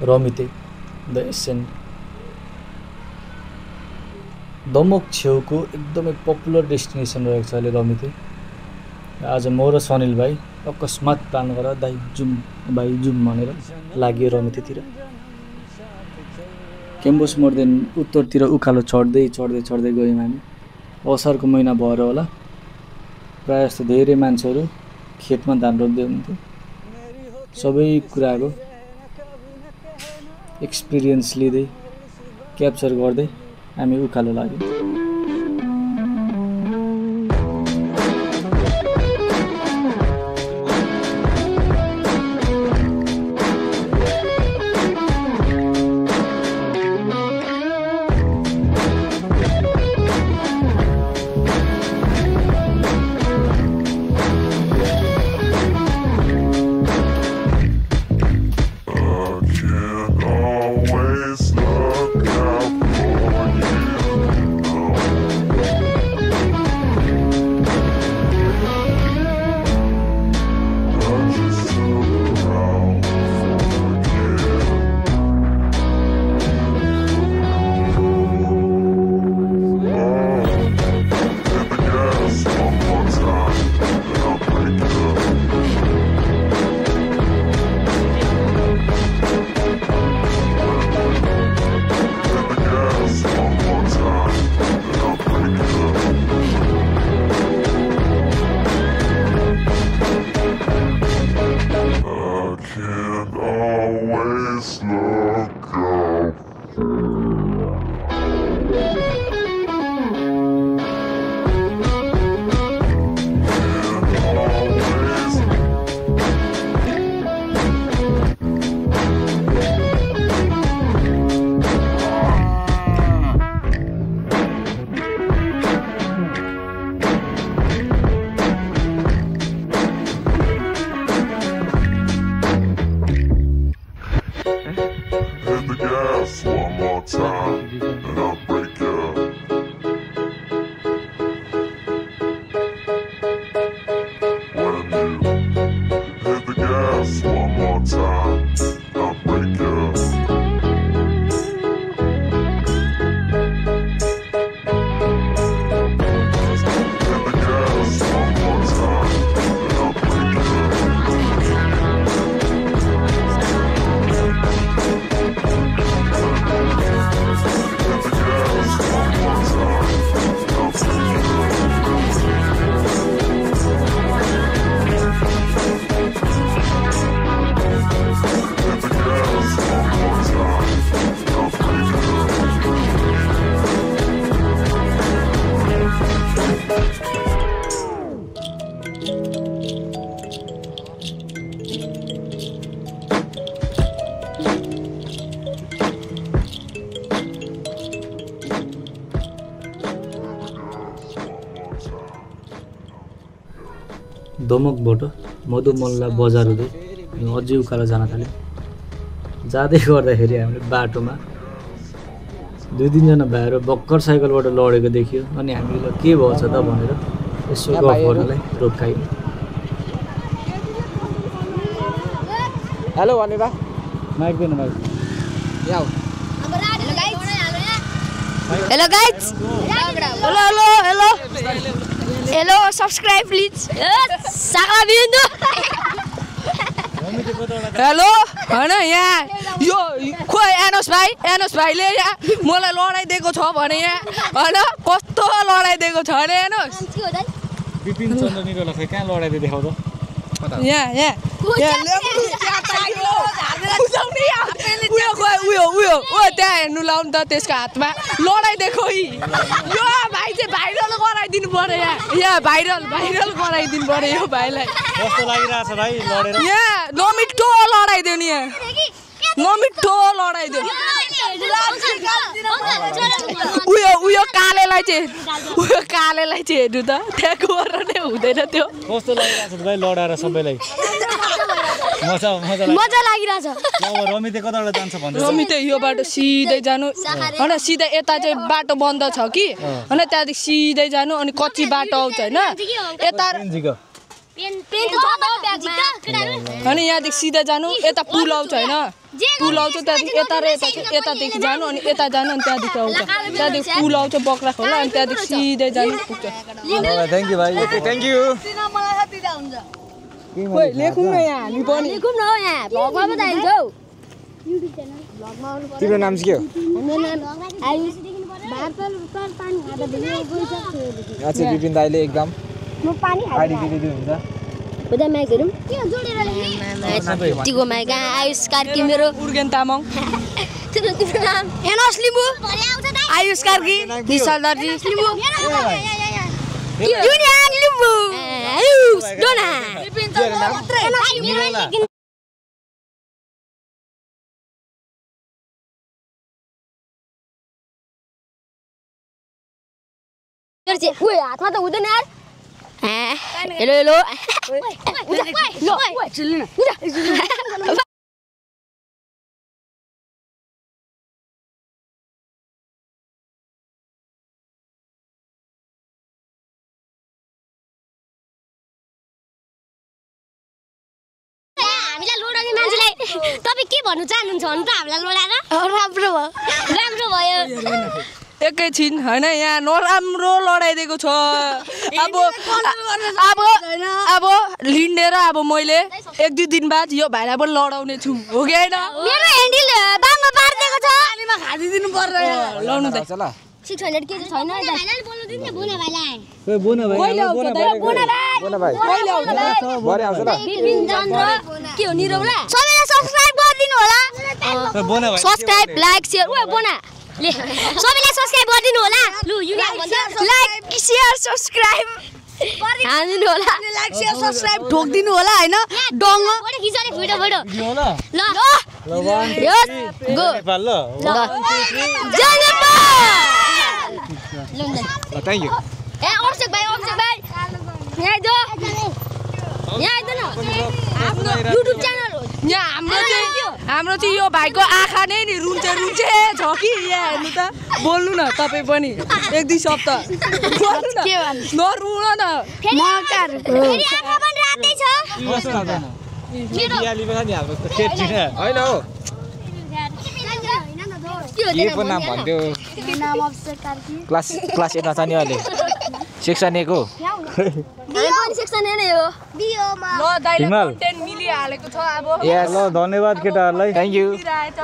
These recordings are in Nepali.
रमिते द एसेन्ट दमक छेउको एकदमै पपुलर डेस्टिनेसन रहेको छ अहिले रमिते। आज म र सनिल भाइ अकस्मात प्लान गरेर दाइ जुम भनेर लाग्यो रमितेतिर। क्याम्पस मोडदेखि उत्तरतिर उकालो चढ्दै गयौँ हामी। असारको महिना भएर होला प्रायः जस्तो धेरै मान्छेहरू खेतमा धान रोप्दै हुन्थ्यो। सबै कुराको एक्सपिरियन्स लिँदै क्याप्चर गर्दै हामी उकालो लाग्यौँ। दमकबाट मधुमल्ला बजार हुँदै अझै उकालो जान थाल्यो। जाँदै गर्दाखेरि हामीले बाटोमा 2-3 जना भाइहरू भर्खर साइकलबाट लडेको देखियो। अनि हामीले के भएछ त भनेर यसो गफ गर्नलाई रोकायौँ। हेलो भनेर माइक दिनु भाइ। Hello guys hello subscribe please Saga Bindu hello हैन यहाँ यो खोइ एनोस भाइले यहाँ मलाई लडाइदिएको छ भने यहाँ हैन कस्तो लडाइदिएको छ अरे एनोस विपिन चन्द्र निरला खै कहाँ लडाइदिए देखाउ त यहाँ त्यहाँ हेर्नु लाउनु त त्यसको हातमा लडाइदिएको यो भाइ चाहिँ भाइरल गराइदिनु पर्यो यहाँ भाइरल गराइदिनु पर्यो यो भाइलाई। कस्तो लागिरहेछ भाइ लडेर? यहाँ नमिठो लडाइदियो नि यहाँ नमिठो लडाइदियो। उयो कालेलाई चाहिँ हेर्नु त त्यहाँ गएर नै हुँदैन त्यो। कस्तो लागिरहेछ भाइ लडाएर सबैलाई? मजा लागिरहेछ। अब रमिते कताबाट जान्छ भन्छ? रमिते यो बाटो सिधै जानु हैन सिधै यता चाहिँ बाटो बन्द छ कि हैन त्यहाँदेखि सिधै जानु अनि कच्ची बाटो आउँछ हैन यता अनि यहाँदेखि सिधा जानु यता पुल आउँछ होइन पुल आउँछ त्यहाँदेखि यता र यतादेखि जानु अनि यता जानु अनि त्यहाँदेखि आउँछ त्यहाँदेखि पुल आउँछ बक्रा खोला अनि त्यहाँदेखि सिधै जानु पुग्छ थ्याङ्क यू भाइ थ्याङ्क यू खोइ लेखौँ न यहाँ हामी पनि तिम्रो नाम चाहिँ के हो अच्छा विपिन दाइले एकदम आइडी दिनुहुन्छ आयुष कार्की मेरो उर्गेन तामाङ एनोस लिम्बू आयुष कार्की विशाल दर्जी युनियन लिम्बू आयुष डोना ओए हातमा त हुँदैन यार हेलो हेलो हामीलाई लोडाउने मान्छेलाई तपाईँ के भन्नु चाहनुहुन्छ भन्नु त हामीलाई लोडाएर राम्रो भयो एकैछिन होइन यहाँ नराम्रो लडाइदिएको छ अब लिन्डेर अब मैले 1-2 दिन बाद यो भाइलाई पनि लडाउने छु हो कि होइन मेरो ह्यान्डल बाङमा पार्दिएको छ पानीमा खादिदिनु पर्छ लाउनु त 600 के छैन भाइलाई बोल्नु दिनु बोना भाइलाई ओए बोना भाइ कहिले आउँछ त बोना भाइ कहिले आउँछ भरे आउँछ ल बिपिन चन्द्र के हो निरौला सबैले सब्स्क्राइब गरिदिनु होला बोना भाइ सब्स्क्राइब लाइक शेयर ओए बोना ले सबैले सब्स्क्राइब गरिदिनु होला लु लाइक शेयर सब्स्क्राइब गरिदिनु होला लाइक शेयर सब्स्क्राइब ठोक्दिनु होला हैन डङ फोटो खिचले फोटो ल ल यस गो नेपाल ल जय नेपाल थ्याङ्क यू ए अभिषेक भाइ यहाँ आइदो न हाम्रो युट्युब च्यानल हो यहाँ हाम्रो चाहिँ यो भाइको आँखा नै नि रुन्चे छ कि यहाँ हेर्नु त बोल्नु न तपाईँ पनि 1-2 शब्द नरुन न फेरि आँखा पनि रातै छ दियाली पनि हाम्रो केटी हैन हो के पो नाम भन्थ्यो नाम अभिषेक कार्की क्लास 8 मा छ नि अहिले सेक्सन 1 हो सेक्सन नै हो बिओमा ल दाइले हिमाल। कन्टेन्ट मिलिहालेको छ अब यस ल धन्यवाद केटाहरुलाई थ्यांक यू मिलिरहेछ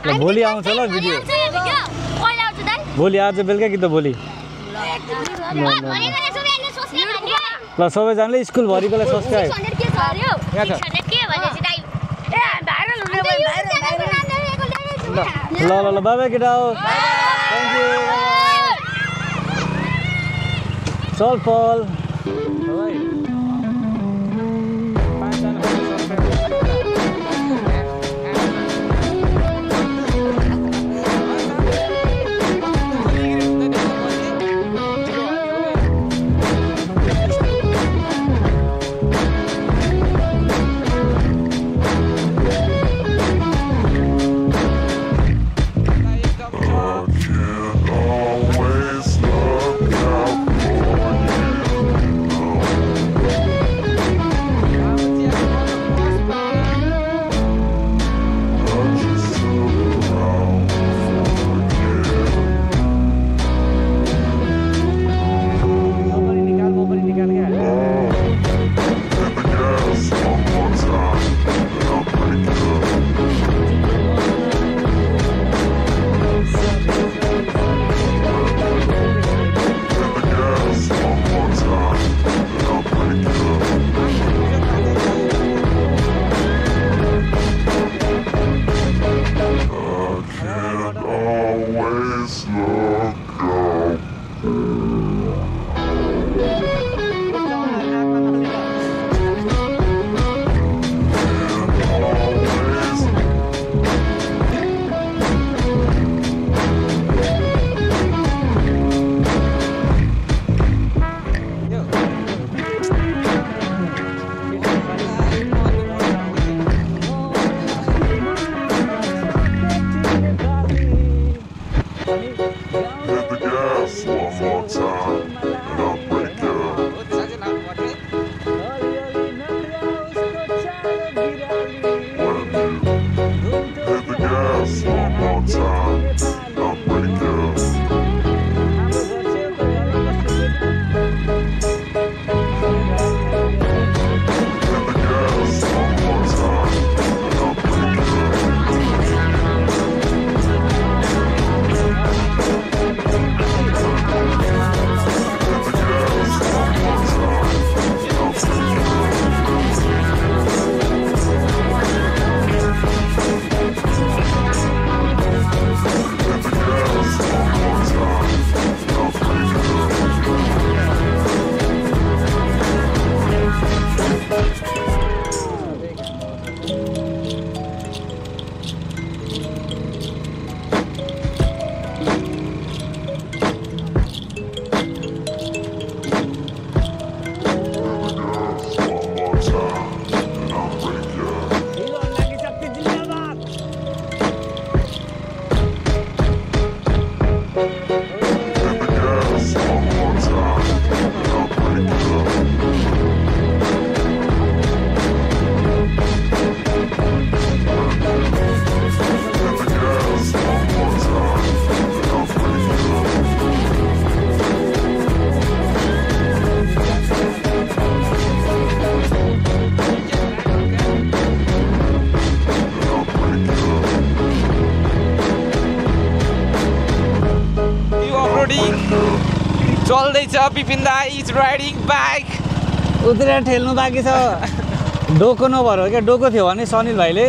ल भोलि आउँछ ल भिडियो कहिले आउँछ दाइ भोलि आज बेलुका कि त भोलि ल सबैजनाले स्कुल भरिकोलाई सब्स्क्राइब 600 के छ अरे हो यहाँ छ 600 के भनेपछि दाइ ए भाइरल हुने भयो ल बाइ बाइ केटा हो थ्यांक यू चल फल चल्दैछ विपिन दाई इज राइडिङ बाइक उत्रेर ठेल्नु बाँकी छ डोको नभएर हो क्या डोको थियो भने सनिल भाइले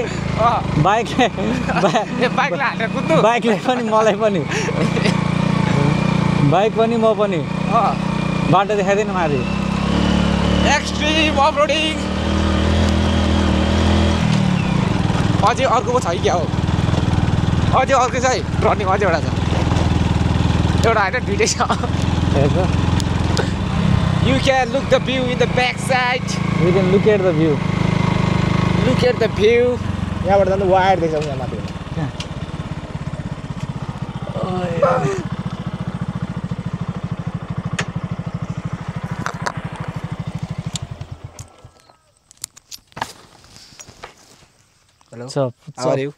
बाइकले कुद्नु बाइकले पनि मलाई पनि बाइक पनि म पनि बाटो देखाइदिएन माथि एक्सट्रिम अफरोडिङ अझै अर्को पो छ कि क्या हो अझै अर्को छ है रनिङ अझै एउटा छ एउटा होइन दुइटै छ You can look the view in the back side. We can look at the view. Look at the view. यहाँबाट जानु वायर देख्छ यहाँ माथि Hello. What's up? How are you?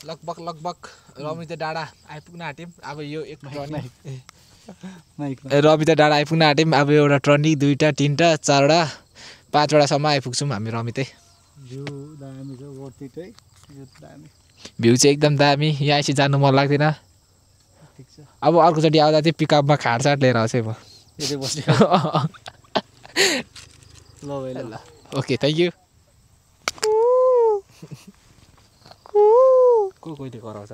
लगभग रमिता डाँडा आइपुग्न आँट्यौँ अब यो एक रमिता डाँडा आइपुग्न आँट्यौँ अब एउटा ट्रनी 2टा 3टा 4वटा 5वटासम्म आइपुग्छौँ हामी रमितै भ्यू चाहिँ एकदम दामी यहाँ चाहिँ जानु मन लाग्दैन अब अर्कोचोटि आउँदा चाहिँ पिकअपमा खाडसाट लिएर आउँछु म ओके थ्याङ्क यू कहिले कराउँछ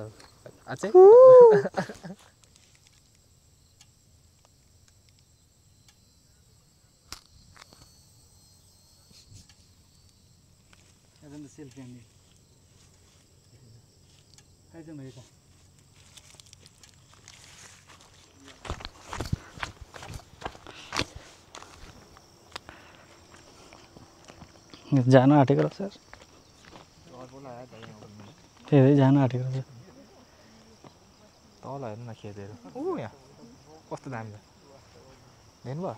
अझै जानु आँटेको रहेछ सर त्यही जानु आँटेको रहेछ तल हेर्नु न खेतेर यहाँ कस्तो दामी छ हेर्नु भयो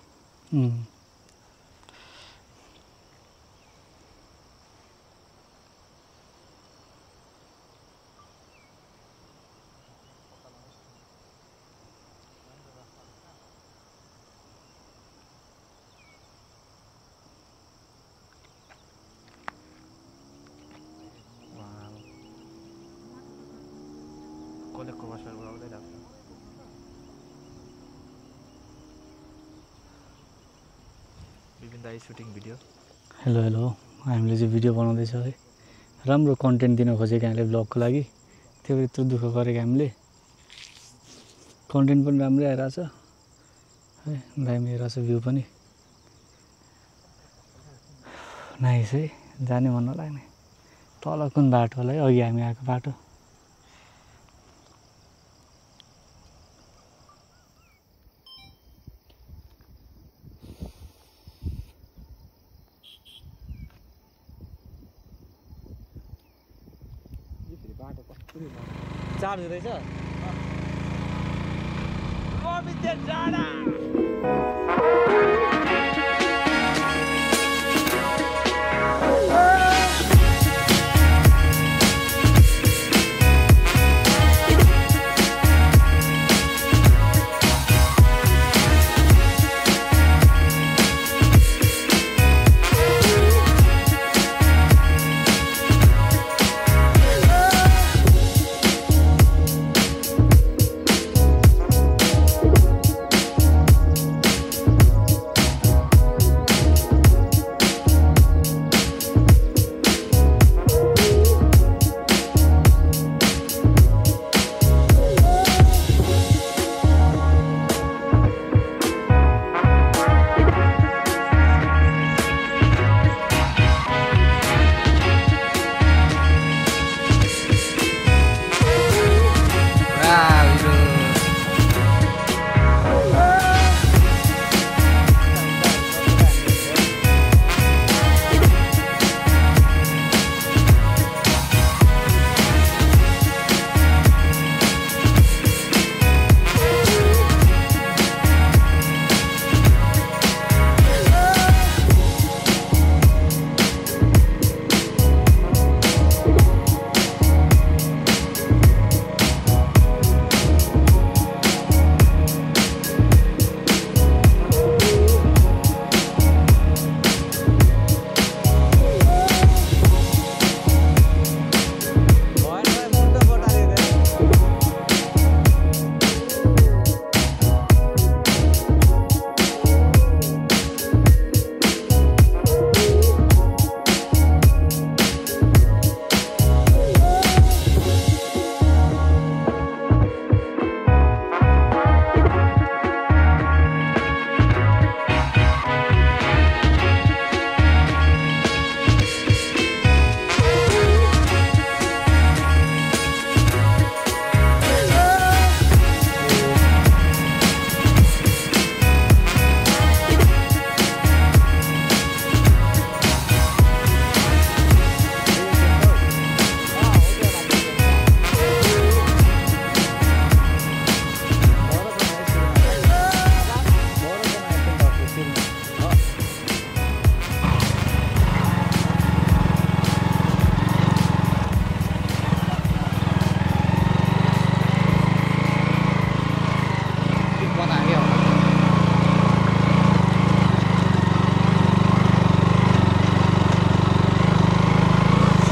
सुटिङ भिडियो हेलो हामीले चाहिँ भिडियो बनाउँदैछ है राम्रो कन्टेन्ट दिन खोजेको हामीले ब्लगको लागि त्यो यत्रो दुःख गरेको हामीले कन्टेन्ट पनि राम्रै आइरहेछ है दामी आइरहेछ भ्यू पनि नाइस है जाने मन नलाग्ने तल कुन बाटो होला है अघि हामी आएको बाटो चार्ज हुँदैछ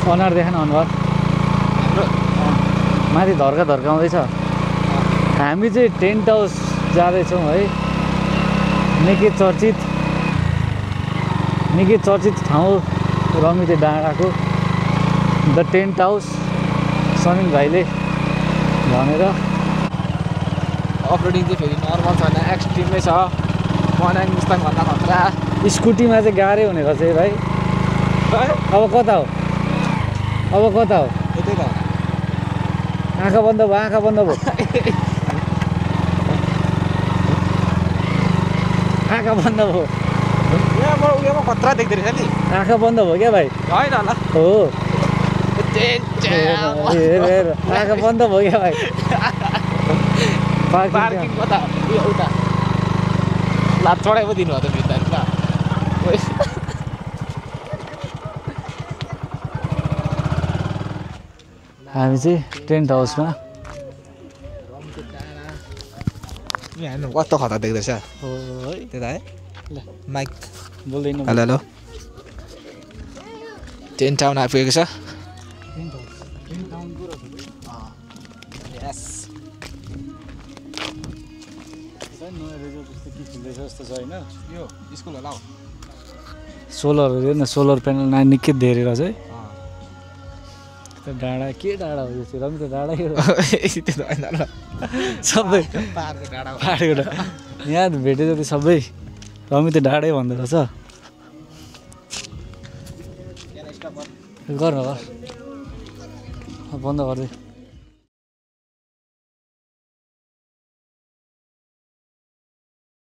अनुहार देखा न अनुहार माथि धर्काउँदैछ हामी चाहिँ टेन्ट हाउस जाँदैछौँ है निकै चर्चित ठाउँ रमिते डाँडाको द टेन्ट हाउस समीर भाइले भनेर अफरोडिङ चाहिँ फेरि नर्मल छैन एक्सट्रिमै छ मनाङ मुस्ताङ भन्दा खतरा स्कुटीमा चाहिँ गाह्रै हुने रहेछ है भाइ अब कता हो यतै त आँखा बन्द भयो यहाँबाट उयोमा खतरा देख्दो रहेछ नि आँखा बन्द भयो क्या भाइ होइन होला हो हेर आँखा बन्द भयो क्या भाइ पार्किङ कता उयो उता लात चढाइ पो दिनुभयो त भित्र हामी चाहिँ टेन्ट हाउसमा कस्तो खतरा देख्दैछ हो है त्यता है ल माइक बोल्दैन हेलो टेन्ट टाउन आइपुगेको छ यस जस्तो छ होइन यो स्कुल होला हौ सोलरहरू हेर्न सोलर प्यानल निकै धेरै रहेछ है डाँडा के डाँडा हो यो चाहिँ रमिता डाँडै हो सबै पाहाडको डाँडा यहाँ भेटे जति सबै रमिता डाँडै भन्दो रहेछ गर्न बन्द गरिदिए